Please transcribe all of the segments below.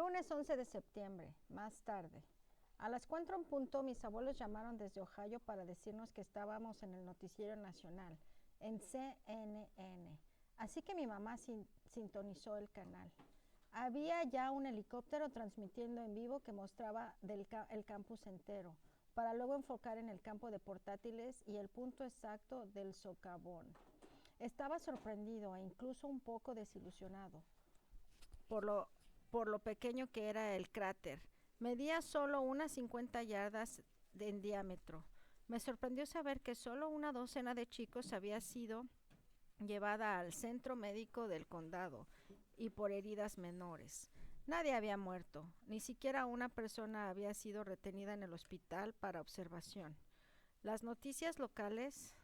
Lunes 11 de septiembre, más tarde. A las 4 en punto, mis abuelos llamaron desde Ohio para decirnos que estábamos en el noticiero nacional, en CNN. Así que mi mamá sintonizó el canal. Había ya un helicóptero transmitiendo en vivo que mostraba el campus entero, para luego enfocar en el campo de portátiles y el punto exacto del socavón. Estaba sorprendido e incluso un poco desilusionado por lo pequeño que era el cráter. Medía solo unas 50 yardas en diámetro. Me sorprendió saber que solo una docena de chicos había sido llevada al centro médico del condado y por heridas menores. Nadie había muerto, ni siquiera una persona había sido retenida en el hospital para observación. Las noticias locales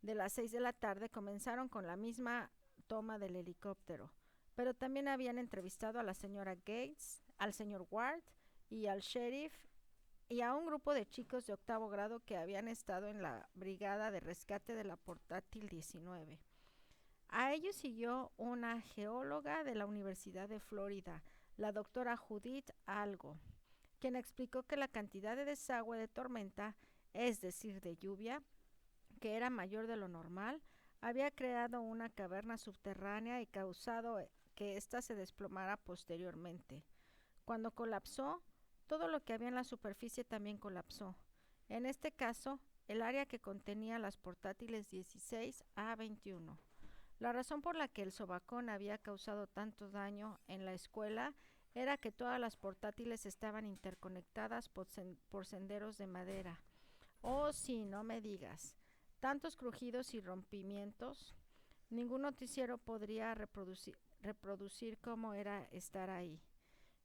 de las 6 de la tarde comenzaron con la misma toma del helicóptero, pero también habían entrevistado a la señora Gates, al señor Ward y al sheriff y a un grupo de chicos de octavo grado que habían estado en la brigada de rescate de la portátil 19. A ellos siguió una geóloga de la Universidad de Florida, la doctora Judith Algo, quien explicó que la cantidad de desagüe de tormenta, es decir, de lluvia, que era mayor de lo normal, había creado una caverna subterránea y causado que ésta se desplomara posteriormente. Cuando colapsó, todo lo que había en la superficie también colapsó. En este caso, el área que contenía las portátiles 16 a 21. La razón por la que el zobacón había causado tanto daño en la escuela era que todas las portátiles estaban interconectadas por senderos de madera. Oh, sí, no me digas. Tantos crujidos y rompimientos. Ningún noticiero podría reproducir cómo era estar ahí.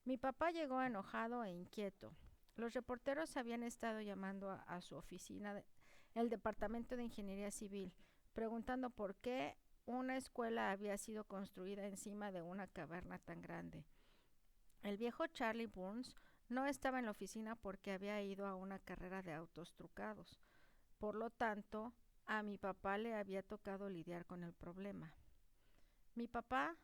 Mi papá llegó enojado e inquieto. Los reporteros habían estado llamando a su oficina, el Departamento de Ingeniería Civil, preguntando por qué una escuela había sido construida encima de una caverna tan grande. El viejo Charlie Burns no estaba en la oficina porque había ido a una carrera de autos trucados. Por lo tanto, a mi papá le había tocado lidiar con el problema. Mi papá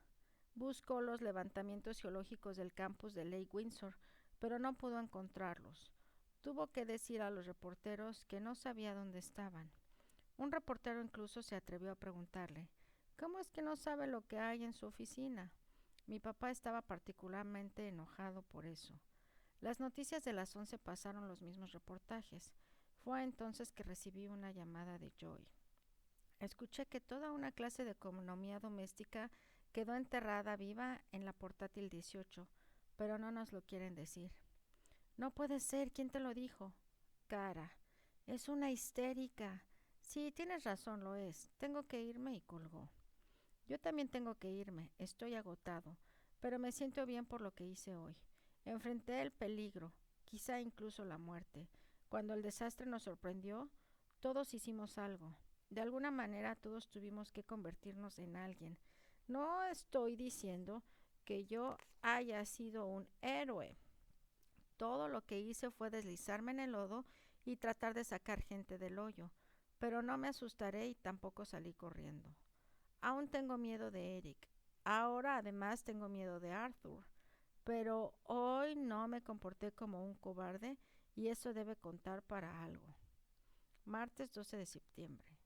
buscó los levantamientos geológicos del campus de Lake Windsor, pero no pudo encontrarlos. Tuvo que decir a los reporteros que no sabía dónde estaban. Un reportero incluso se atrevió a preguntarle, ¿cómo es que no sabe lo que hay en su oficina? Mi papá estaba particularmente enojado por eso. Las noticias de las 11 pasaron los mismos reportajes. Fue entonces que recibí una llamada de Joy. Escuché que toda una clase de economía doméstica quedó enterrada viva en la portátil 18, pero no nos lo quieren decir. No puede ser, ¿quién te lo dijo? Cara, es una histérica. Sí, tienes razón, lo es. Tengo que irme y colgó. Yo también tengo que irme, estoy agotado, pero me siento bien por lo que hice hoy. Enfrenté el peligro, quizá incluso la muerte. Cuando el desastre nos sorprendió, todos hicimos algo. De alguna manera todos tuvimos que convertirnos en alguien. No estoy diciendo que yo haya sido un héroe. Todo lo que hice fue deslizarme en el lodo y tratar de sacar gente del hoyo, pero no me asustaré y tampoco salí corriendo. Aún tengo miedo de Eric. Ahora además tengo miedo de Arthur. Pero hoy no me comporté como un cobarde y eso debe contar para algo. Martes 12 de septiembre.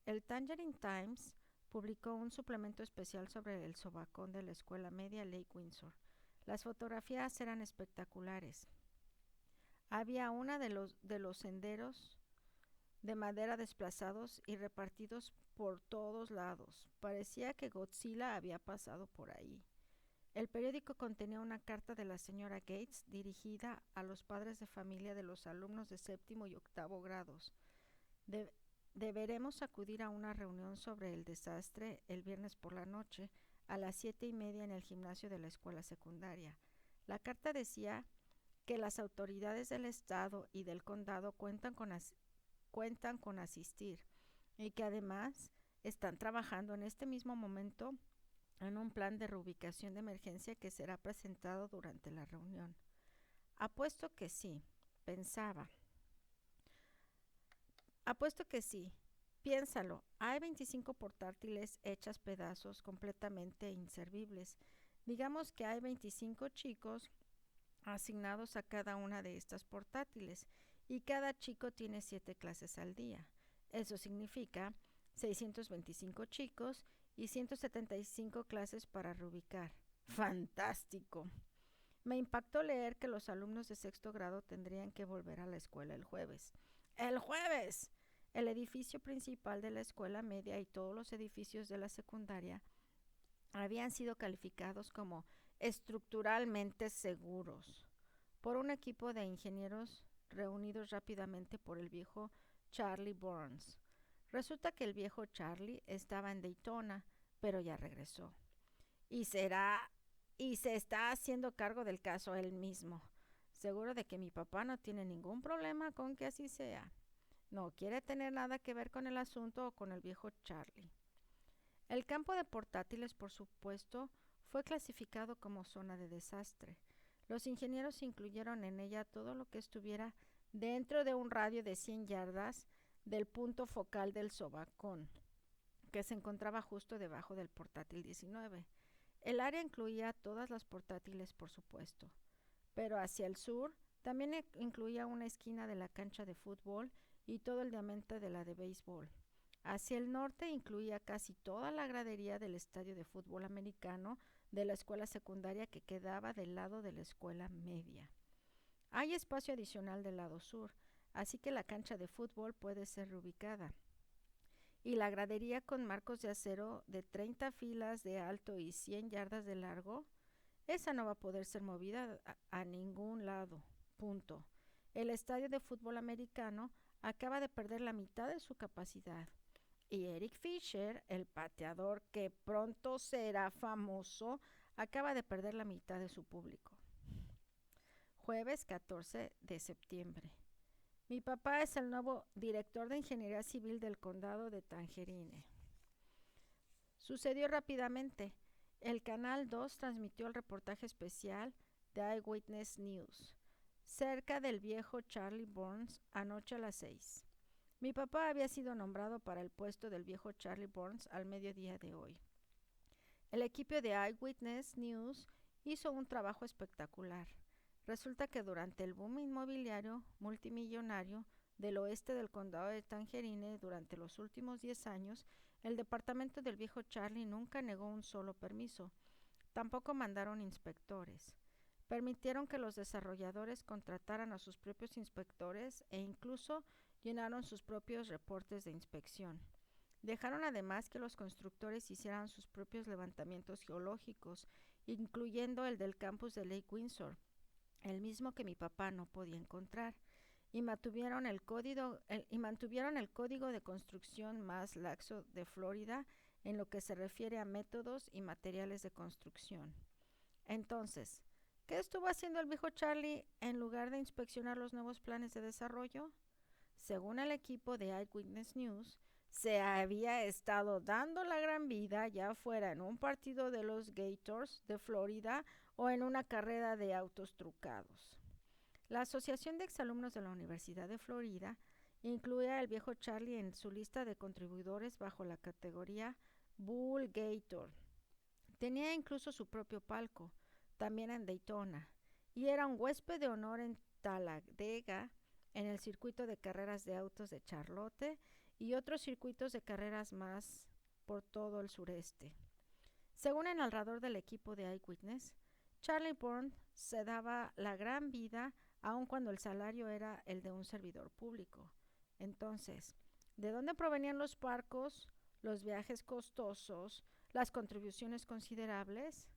El Tangerine Times publicó un suplemento especial sobre el zobacón de la escuela media Lake Windsor. Las fotografías eran espectaculares. Había una de los senderos de madera desplazados y repartidos por todos lados. Parecía que Godzilla había pasado por ahí. El periódico contenía una carta de la señora Gates dirigida a los padres de familia de los alumnos de séptimo y octavo grados. Deberemos acudir a una reunión sobre el desastre el viernes por la noche a las 7:30 en el gimnasio de la escuela secundaria. La carta decía que las autoridades del estado y del condado cuentan con asistir y que además están trabajando en este mismo momento en un plan de reubicación de emergencia que será presentado durante la reunión. Apuesto que sí, pensaba. Apuesto que sí. Piénsalo, hay 25 portátiles hechas pedazos completamente inservibles. Digamos que hay 25 chicos asignados a cada una de estas portátiles y cada chico tiene 7 clases al día. Eso significa 625 chicos y 175 clases para reubicar. ¡Fantástico! Me impactó leer que los alumnos de sexto grado tendrían que volver a la escuela el jueves. ¡El jueves! El edificio principal de la escuela media y todos los edificios de la secundaria habían sido calificados como estructuralmente seguros por un equipo de ingenieros reunidos rápidamente por el viejo Charlie Burns. Resulta que el viejo Charlie estaba en Daytona, pero ya regresó. Y se está haciendo cargo del caso él mismo. Seguro de que mi papá no tiene ningún problema con que así sea. No quiere tener nada que ver con el asunto o con el viejo Charlie. El campo de portátiles, por supuesto, fue clasificado como zona de desastre. Los ingenieros incluyeron en ella todo lo que estuviera dentro de un radio de 100 yardas del punto focal del zobacón, que se encontraba justo debajo del portátil 19. El área incluía todas las portátiles, por supuesto, pero hacia el sur también incluía una esquina de la cancha de fútbol y todo el diamante de la de béisbol. Hacia el norte incluía casi toda la gradería del estadio de fútbol americano de la escuela secundaria que quedaba del lado de la escuela media. Hay espacio adicional del lado sur, así que la cancha de fútbol puede ser reubicada. Y la gradería con marcos de acero de 30 filas de alto y 100 yardas de largo, esa no va a poder ser movida a ningún lado. Punto. El estadio de fútbol americano acaba de perder la mitad de su capacidad. Y Eric Fisher, el pateador que pronto será famoso, acaba de perder la mitad de su público. Jueves 14 de septiembre. Mi papá es el nuevo director de Ingeniería Civil del condado de Tangerine. Sucedió rápidamente. El Canal 2 transmitió el reportaje especial de Eyewitness News, cerca del viejo Charlie Burns, anoche a las 6. Mi papá había sido nombrado para el puesto del viejo Charlie Burns al mediodía de hoy. El equipo de Eyewitness News hizo un trabajo espectacular. Resulta que durante el boom inmobiliario multimillonario del oeste del condado de Tangerine durante los últimos 10 años, el departamento del viejo Charlie nunca negó un solo permiso. Tampoco mandaron inspectores. Permitieron que los desarrolladores contrataran a sus propios inspectores e incluso llenaron sus propios reportes de inspección. Dejaron además que los constructores hicieran sus propios levantamientos geológicos, incluyendo el del campus de Lake Windsor, el mismo que mi papá no podía encontrar, y mantuvieron el código de construcción más laxo de Florida en lo que se refiere a métodos y materiales de construcción. Entonces, ¿qué estuvo haciendo el viejo Charlie en lugar de inspeccionar los nuevos planes de desarrollo? Según el equipo de Eyewitness News, se había estado dando la gran vida, ya fuera en un partido de los Gators de Florida o en una carrera de autos trucados. La Asociación de Exalumnos de la Universidad de Florida incluía al viejo Charlie en su lista de contribuidores bajo la categoría Bull Gator. Tenía incluso su propio palco, también en Daytona, y era un huésped de honor en Talladega, en el circuito de carreras de autos de Charlotte y otros circuitos de carreras más por todo el sureste. Según el narrador del equipo de Eyewitness, Charlie Burns se daba la gran vida aun cuando el salario era el de un servidor público. Entonces, ¿de dónde provenían los barcos, los viajes costosos, las contribuciones considerables?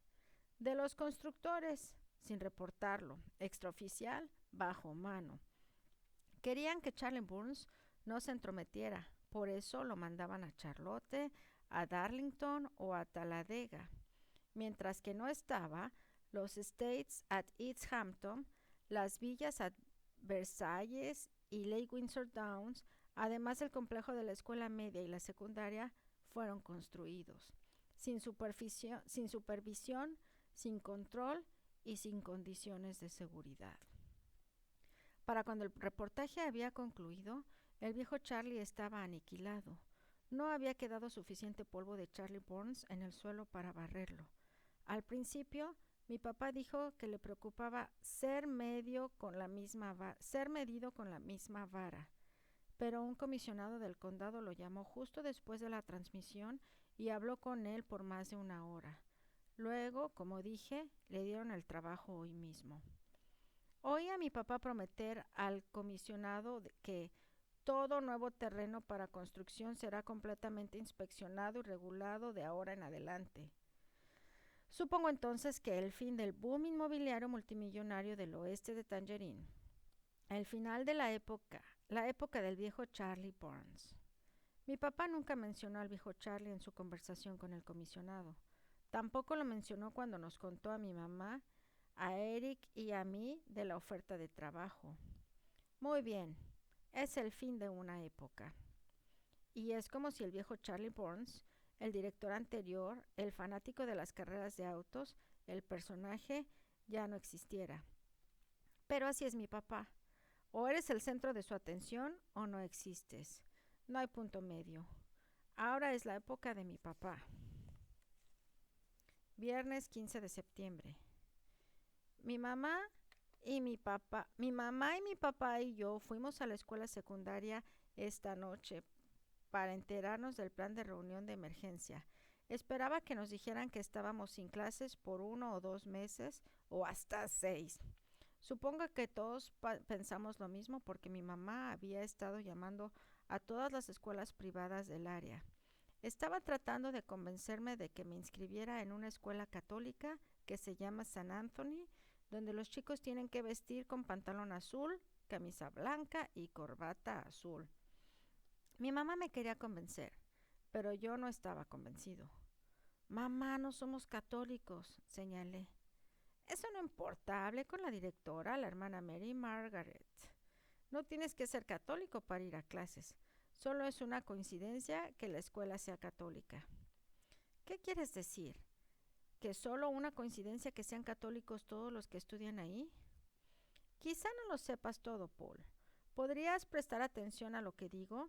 De los constructores, sin reportarlo, extraoficial, bajo mano. Querían que Charlie Burns no se entrometiera, por eso lo mandaban a Charlotte, a Darlington o a Talladega. Mientras que no estaba, los estates at East Hampton, las villas at Versalles y Lake Windsor Downs, además del complejo de la escuela media y la secundaria, fueron construidos, sin supervisión, sin control y sin condiciones de seguridad. Para cuando el reportaje había concluido, el viejo Charlie estaba aniquilado. No había quedado suficiente polvo de Charlie Burns en el suelo para barrerlo. Al principio, mi papá dijo que le preocupaba ser ser medido con la misma vara, pero un comisionado del condado lo llamó justo después de la transmisión y habló con él por más de una hora. Luego, como dije, le dieron el trabajo hoy mismo. Oí a mi papá prometer al comisionado que todo nuevo terreno para construcción será completamente inspeccionado y regulado de ahora en adelante. Supongo entonces que el fin del boom inmobiliario multimillonario del oeste de Tangerine. El final de la época del viejo Charlie Burns. Mi papá nunca mencionó al viejo Charlie en su conversación con el comisionado. Tampoco lo mencionó cuando nos contó a mi mamá, a Eric y a mí de la oferta de trabajo. Muy bien, es el fin de una época. Y es como si el viejo Charlie Burns, el director anterior, el fanático de las carreras de autos, el personaje, ya no existiera. Pero así es mi papá. O eres el centro de su atención o no existes. No hay punto medio. Ahora es la época de mi papá. Viernes 15 de septiembre. Mi mamá y mi papá y yo fuimos a la escuela secundaria esta noche para enterarnos del plan de reunión de emergencia. Esperaba que nos dijeran que estábamos sin clases por 1 o 2 meses o hasta 6. Supongo que todos pensamos lo mismo porque mi mamá había estado llamando a todas las escuelas privadas del área. Estaba tratando de convencerme de que me inscribiera en una escuela católica que se llama San Anthony, donde los chicos tienen que vestir con pantalón azul, camisa blanca y corbata azul. Mi mamá me quería convencer, pero yo no estaba convencido. Mamá, no somos católicos, señalé. Eso no importa, hablé con la directora, la hermana Mary Margaret. No tienes que ser católico para ir a clases. Solo es una coincidencia que la escuela sea católica. ¿Qué quieres decir? ¿Que solo una coincidencia que sean católicos todos los que estudian ahí? Quizá no lo sepas todo, Paul. ¿Podrías prestar atención a lo que digo?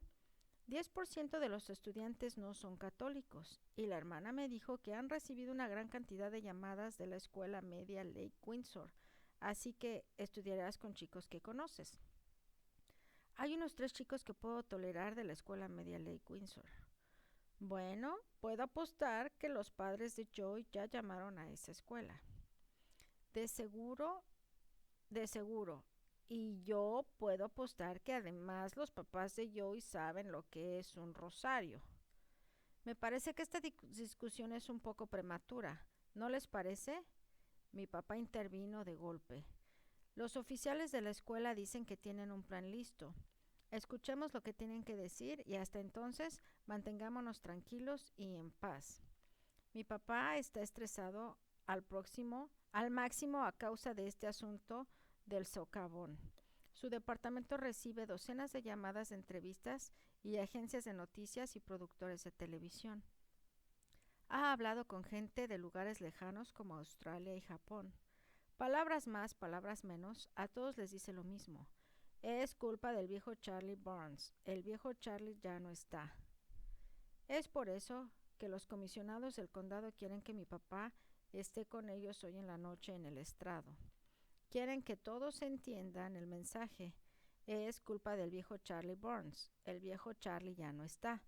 10% de los estudiantes no son católicos, y la hermana me dijo que han recibido una gran cantidad de llamadas de la escuela media Lake Windsor, así que estudiarás con chicos que conoces. Hay unos 3 chicos que puedo tolerar de la escuela media Lake Windsor. Bueno, puedo apostar que los padres de Joy ya llamaron a esa escuela. De seguro. Y yo puedo apostar que además los papás de Joy saben lo que es un rosario. Me parece que esta discusión es un poco prematura, ¿no les parece? Mi papá intervino de golpe. Los oficiales de la escuela dicen que tienen un plan listo. Escuchemos lo que tienen que decir y hasta entonces mantengámonos tranquilos y en paz. Mi papá está estresado al máximo a causa de este asunto del socavón. Su departamento recibe docenas de llamadas de entrevistas y agencias de noticias y productores de televisión. Ha hablado con gente de lugares lejanos como Australia y Japón. Palabras más, palabras menos, a todos les dice lo mismo. Es culpa del viejo Charlie Burns. El viejo Charlie ya no está. Es por eso que los comisionados del condado quieren que mi papá esté con ellos hoy en la noche en el estrado. Quieren que todos entiendan el mensaje. Es culpa del viejo Charlie Burns. El viejo Charlie ya no está.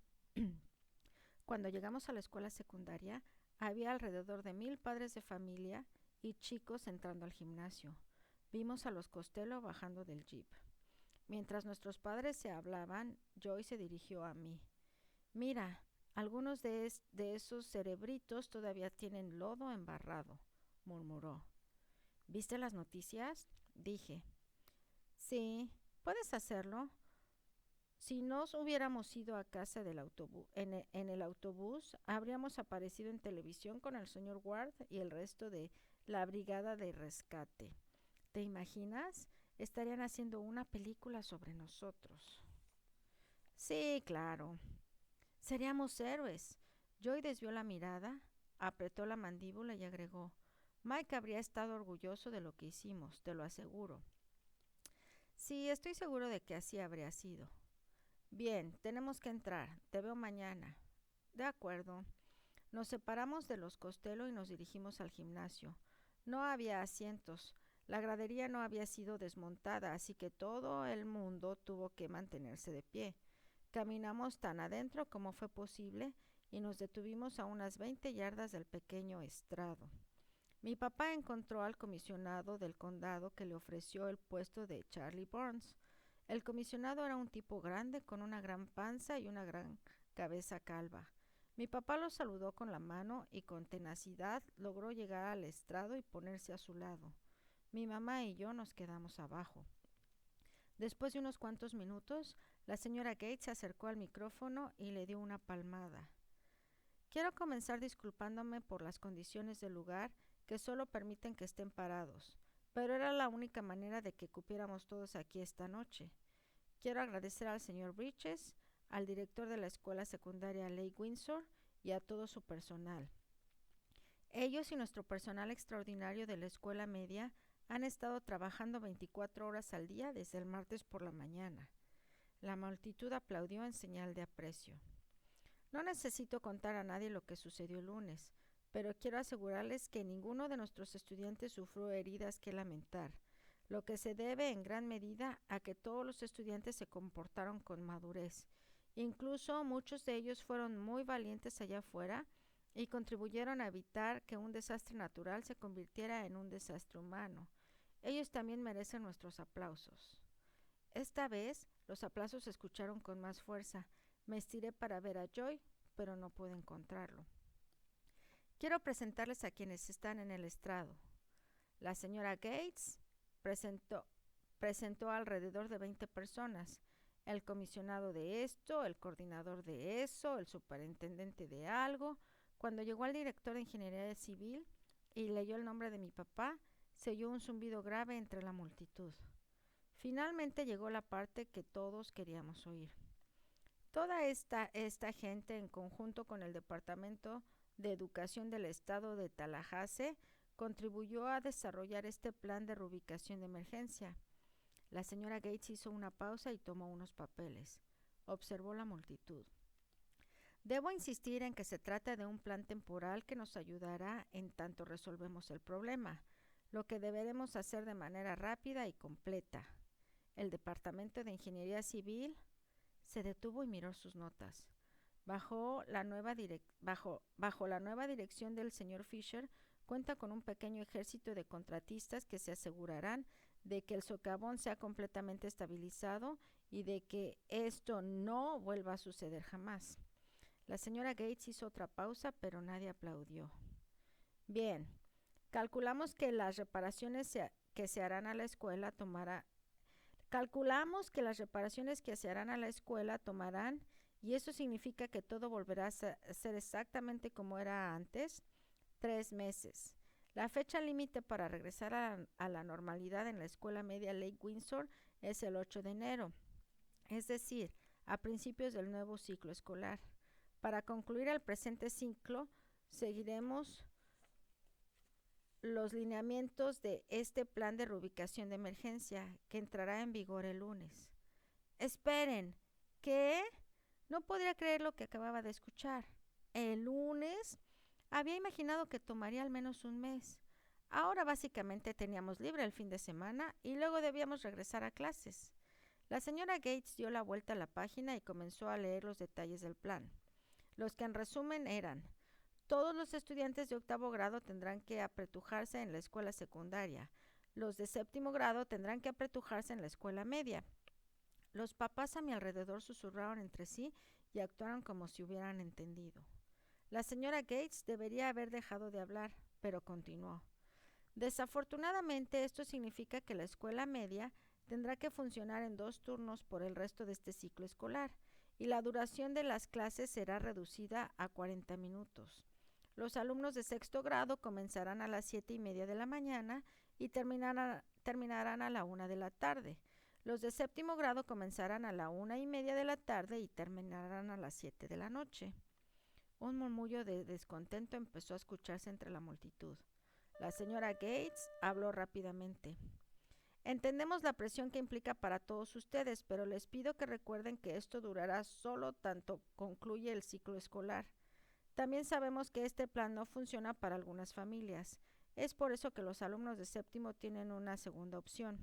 Cuando llegamos a la escuela secundaria, había alrededor de 1,000 padres de familia y chicos entrando al gimnasio. Vimos a los Costello bajando del jeep. Mientras nuestros padres se hablaban, Joy se dirigió a mí. Mira, algunos de esos cerebritos todavía tienen lodo embarrado, murmuró. ¿Viste las noticias? Dije. Sí, ¿puedes hacerlo? Si nos hubiéramos ido a casa en el autobús, habríamos aparecido en televisión con el señor Ward y el resto de la brigada de rescate. ¿Te imaginas? Estarían haciendo una película sobre nosotros. Sí, claro. Seríamos héroes. Joy desvió la mirada, apretó la mandíbula y agregó, Mike habría estado orgulloso de lo que hicimos, te lo aseguro. Sí, estoy seguro de que así habría sido. Bien, tenemos que entrar. Te veo mañana. De acuerdo. Nos separamos de los Costello y nos dirigimos al gimnasio. No había asientos. La gradería no había sido desmontada, así que todo el mundo tuvo que mantenerse de pie. Caminamos tan adentro como fue posible y nos detuvimos a unas 20 yardas del pequeño estrado. Mi papá encontró al comisionado del condado que le ofreció el puesto de Charlie Burns. El comisionado era un tipo grande con una gran panza y una gran cabeza calva. Mi papá lo saludó con la mano y con tenacidad logró llegar al estrado y ponerse a su lado. Mi mamá y yo nos quedamos abajo. Después de unos cuantos minutos, la señora Gates se acercó al micrófono y le dio una palmada. Quiero comenzar disculpándome por las condiciones del lugar que solo permiten que estén parados, pero era la única manera de que cupiéramos todos aquí esta noche. Quiero agradecer al señor Bridges, al director de la escuela secundaria Lake Windsor y a todo su personal. Ellos y nuestro personal extraordinario de la escuela media han estado trabajando 24 horas al día desde el martes por la mañana. La multitud aplaudió en señal de aprecio. No necesito contar a nadie lo que sucedió el lunes, pero quiero asegurarles que ninguno de nuestros estudiantes sufrió heridas que lamentar, lo que se debe en gran medida a que todos los estudiantes se comportaron con madurez. Incluso muchos de ellos fueron muy valientes allá afuera y contribuyeron a evitar que un desastre natural se convirtiera en un desastre humano. Ellos también merecen nuestros aplausos. Esta vez los aplausos se escucharon con más fuerza. Me estiré para ver a Joy, pero no pude encontrarlo. Quiero presentarles a quienes están en el estrado. La señora Gates presentó alrededor de 20 personas. El comisionado de esto, el coordinador de eso, el superintendente de algo. Cuando llegó el director de ingeniería civil y leyó el nombre de mi papá, se oyó un zumbido grave entre la multitud. Finalmente llegó la parte que todos queríamos oír. Toda esta gente, en conjunto con el Departamento de Educación del Estado de Tallahassee, contribuyó a desarrollar este plan de reubicación de emergencia. La señora Gates hizo una pausa y tomó unos papeles. Observó la multitud. Debo insistir en que se trata de un plan temporal que nos ayudará en tanto resolvemos el problema, lo que deberemos hacer de manera rápida y completa. El Departamento de Ingeniería Civil se detuvo y miró sus notas. Bajo la nueva dirección del señor Fisher, cuenta con un pequeño ejército de contratistas que se asegurarán de que el socavón sea completamente estabilizado y de que esto no vuelva a suceder jamás. La señora Gates hizo otra pausa, pero nadie aplaudió. Bien, calculamos que las reparaciones que se harán a la escuela tomarán, y eso significa que todo volverá a ser exactamente como era antes, 3 meses. La fecha límite para regresar a la normalidad en la escuela media Lake Windsor es el 8 de enero, es decir, a principios del nuevo ciclo escolar. Para concluir el presente ciclo, seguiremos los lineamientos de este plan de reubicación de emergencia que entrará en vigor el lunes. Esperen, ¿qué? No podría creer lo que acababa de escuchar. ¿El lunes? Había imaginado que tomaría al menos un mes. Ahora básicamente teníamos libre el fin de semana y luego debíamos regresar a clases. La señora Gates dio la vuelta a la página y comenzó a leer los detalles del plan. Los que en resumen eran: todos los estudiantes de 8º grado tendrán que apretujarse en la escuela secundaria. Los de 7º grado tendrán que apretujarse en la escuela media. Los papás a mi alrededor susurraron entre sí y actuaron como si hubieran entendido. La señora Gates debería haber dejado de hablar, pero continuó. Desafortunadamente, esto significa que la escuela media tendrá que funcionar en 2 turnos por el resto de este ciclo escolar, y la duración de las clases será reducida a 40 minutos. Los alumnos de 6º grado comenzarán a las 7:30 de la mañana y terminarán a la 1 de la tarde. Los de 7º grado comenzarán a la 1:30 de la tarde y terminarán a las 7 de la noche. Un murmullo de descontento empezó a escucharse entre la multitud. La señora Gates habló rápidamente. Entendemos la presión que implica para todos ustedes, pero les pido que recuerden que esto durará solo tanto concluye el ciclo escolar. También sabemos que este plan no funciona para algunas familias. Es por eso que los alumnos de séptimo tienen una segunda opción.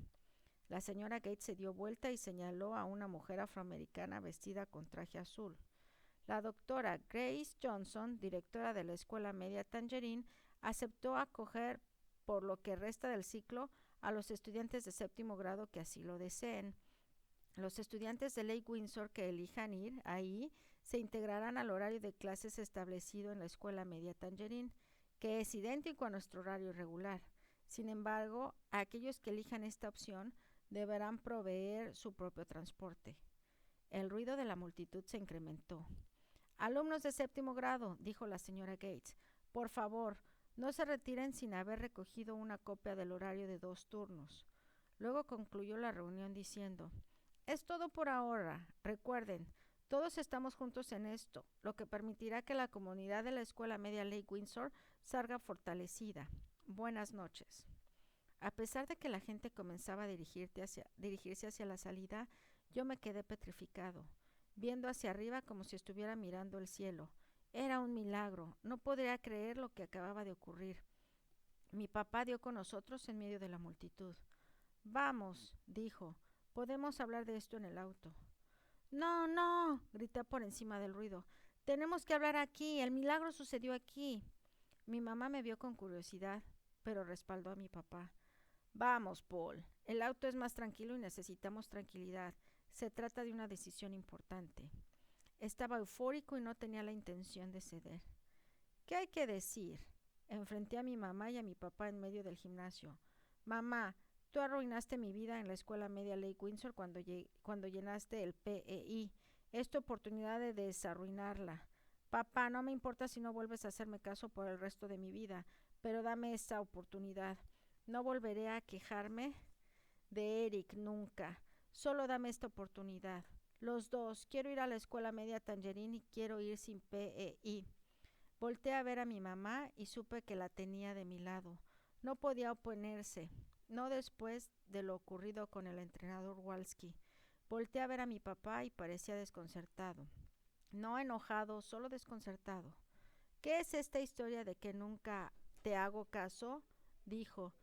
La señora Gates se dio vuelta y señaló a una mujer afroamericana vestida con traje azul. La doctora Grace Johnson, directora de la escuela media Tangerine, aceptó acoger por lo que resta del ciclo a los estudiantes de séptimo grado que así lo deseen. Los estudiantes de Lake Windsor que elijan ir ahí se integrarán al horario de clases establecido en la escuela media Tangerine, que es idéntico a nuestro horario regular. Sin embargo, aquellos que elijan esta opción deberán proveer su propio transporte. El ruido de la multitud se incrementó. Alumnos de séptimo grado, dijo la señora Gates, por favor, no se retiren sin haber recogido una copia del horario de 2 turnos. Luego concluyó la reunión diciendo, es todo por ahora. Recuerden, todos estamos juntos en esto, lo que permitirá que la comunidad de la escuela media Lake Windsor salga fortalecida. Buenas noches. A pesar de que la gente comenzaba a dirigirse hacia la salida, yo me quedé petrificado, viendo hacia arriba como si estuviera mirando el cielo. Era un milagro, no podría creer lo que acababa de ocurrir. Mi papá dio con nosotros en medio de la multitud. Vamos, dijo, podemos hablar de esto en el auto. No, no, grité por encima del ruido. Tenemos que hablar aquí, el milagro sucedió aquí. Mi mamá me vio con curiosidad, pero respaldó a mi papá. Vamos, Paul, el auto es más tranquilo y necesitamos tranquilidad. Se trata de una decisión importante. Estaba eufórico y no tenía la intención de ceder. ¿Qué hay que decir? Enfrenté a mi mamá y a mi papá en medio del gimnasio. Mamá, tú arruinaste mi vida en la escuela media Lake Windsor cuando llenaste el PEI. Es tu oportunidad de desarruinarla. Papá, no me importa si no vuelves a hacerme caso por el resto de mi vida, pero dame esta oportunidad. No volveré a quejarme de Eric nunca. Solo dame esta oportunidad. Los dos, quiero ir a la escuela media Tangerine y quiero ir sin PEI. Volteé a ver a mi mamá y supe que la tenía de mi lado. No podía oponerse, no después de lo ocurrido con el entrenador Walski. Volteé a ver a mi papá y parecía desconcertado. No enojado, solo desconcertado. ¿Qué es esta historia de que nunca te hago caso? Dijo.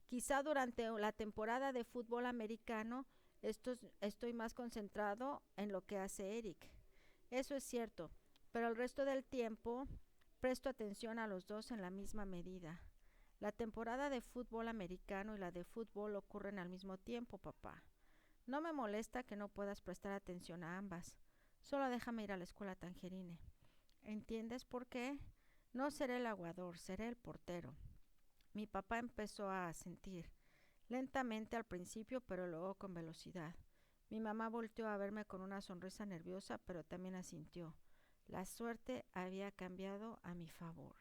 Quizá durante la temporada de fútbol americano estoy más concentrado en lo que hace Eric. Eso es cierto, pero el resto del tiempo presto atención a los dos en la misma medida. La temporada de fútbol americano y la de fútbol ocurren al mismo tiempo, papá. No me molesta que no puedas prestar atención a ambas. Solo déjame ir a la escuela Tangerine. ¿Entiendes por qué? No seré el aguador, seré el portero. Mi papá empezó a asentir, lentamente al principio, pero luego con velocidad. Mi mamá volteó a verme con una sonrisa nerviosa, pero también asintió. La suerte había cambiado a mi favor.